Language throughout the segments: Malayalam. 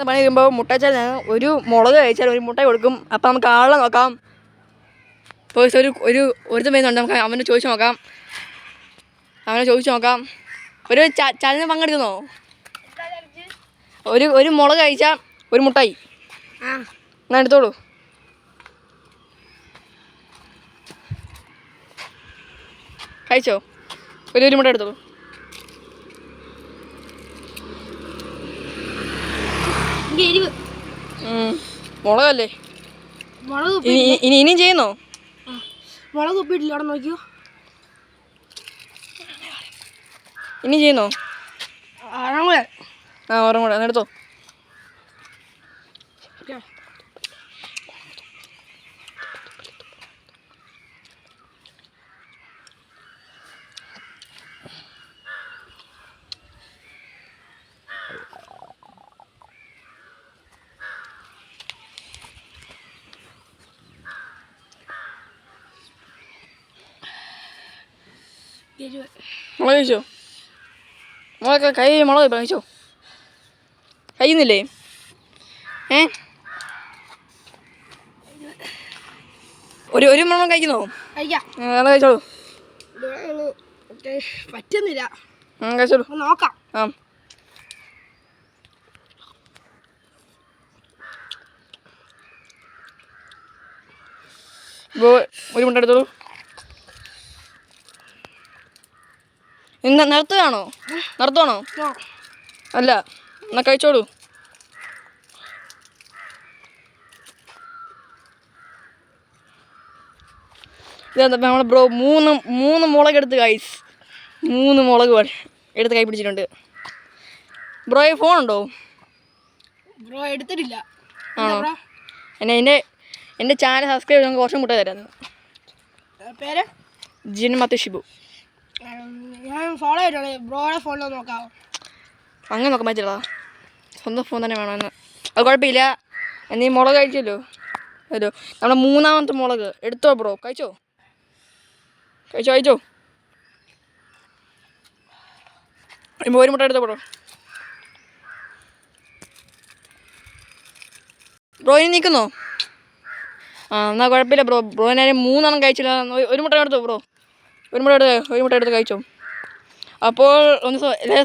പണി കഴിയുമ്പോൾ മുട്ട വെച്ചാൽ ഒരു മുളക് കഴിച്ചാൽ ഒരു മുട്ട കൊടുക്കും. അപ്പം നമുക്ക് ആളെ നോക്കാം. ഇപ്പോൾ ഒരുത്തം വരുന്നുണ്ട്, നമുക്ക് അവനെ ചോദിച്ചു നോക്കാം. ഒരു ചലനം പങ്കെടുക്കുന്നോ? ഒരു മുളക് കഴിച്ചാൽ ഒരു മുട്ടായി. എന്നാ എടുത്തോളൂ. കഴിച്ചോ? ഒരു മുട്ട എടുത്തോളൂ. മുളകല്ലേ? ഇനിയും ചെയ്യുന്നോ? മുളക് ഉപ്പിട്ടില്ല, അവിടെ നോക്കിയോ. ഇനി ചെയ്യുന്നോ? ഓരം കൂടെ എടുത്തോ. മുളക് കഴിച്ചോ? മുളക് മുളക് കഴിച്ചോ? കഴിയുന്നില്ലേ? ഒരു മുളക് കഴിക്കുന്നോ? കഴിച്ചോളൂ. പറ്റുന്നില്ല, കഴിച്ചോളൂ. നോക്കാം. ഒരു മുട്ട എടുത്തോളൂ. നിർത്തുവാണോ? അല്ല, എന്നാ കഴിച്ചോളൂ. ഇതെന്താ നമ്മളെ ബ്രോ മൂന്ന് മുളക് എടുത്ത് ഗൈസ്. 3 മുളക് എടുത്ത് കൈ പിടിച്ചിട്ടുണ്ട്. ബ്രോയെ ഫോണുണ്ടോ? ബ്രോ എടുത്തിട്ടില്ല. ആണോ? എൻ്റെ ചാനൽ സബ്സ്ക്രൈബ് ചെയ്ത് നമുക്ക് കുറച്ചും മുട്ട തരാം. പേര് ജിൻമത്ത് ഷിബു. ഞാൻ ഫോളോ ചെയ്തോളൂ. ബ്രോയുടെ ഫോണിൽ നോക്കാമോ? അങ്ങനെ നോക്കാൻ പറ്റില്ല, സ്വന്തം ഫോൺ തന്നെ വേണമെന്ന്. അത് കുഴപ്പമില്ല. നീ മുളക് കഴിച്ചല്ലോ. അല്ലോ, നമ്മുടെ 3ാമത്തെ മുളക് എടുത്തോ ബ്രോ. കഴിച്ചോ? ഒരു മുട്ട എടുത്തോ ബ്രോ. ഇനി നിൽക്കുന്നോ? എന്നാൽ കുഴപ്പമില്ല ബ്രോ. ബ്രോനാരും 3 കഴിച്ചില്ല. ഒരു മുട്ട എടുത്തോ ബ്രോ. ഒരു മുട്ട എടുത്ത് കഴിച്ചോ. അപ്പോൾ ഒന്ന്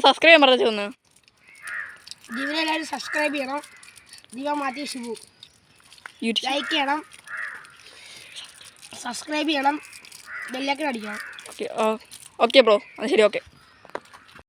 സബ്സ്ക്രൈബ് ചെയ്യാൻ പറഞ്ഞു ഒന്ന്. എല്ലാവരും സബ്സ്ക്രൈബ് ചെയ്യണം. ദിവ മാത്യു ഷിബു ലൈക്ക് ചെയ്യണം, സബ്സ്ക്രൈബ് ചെയ്യണം, ബെല്ലൈക്കൺ അടിക്കണം. Okay bro. അത് ശരി. ഓക്കെ.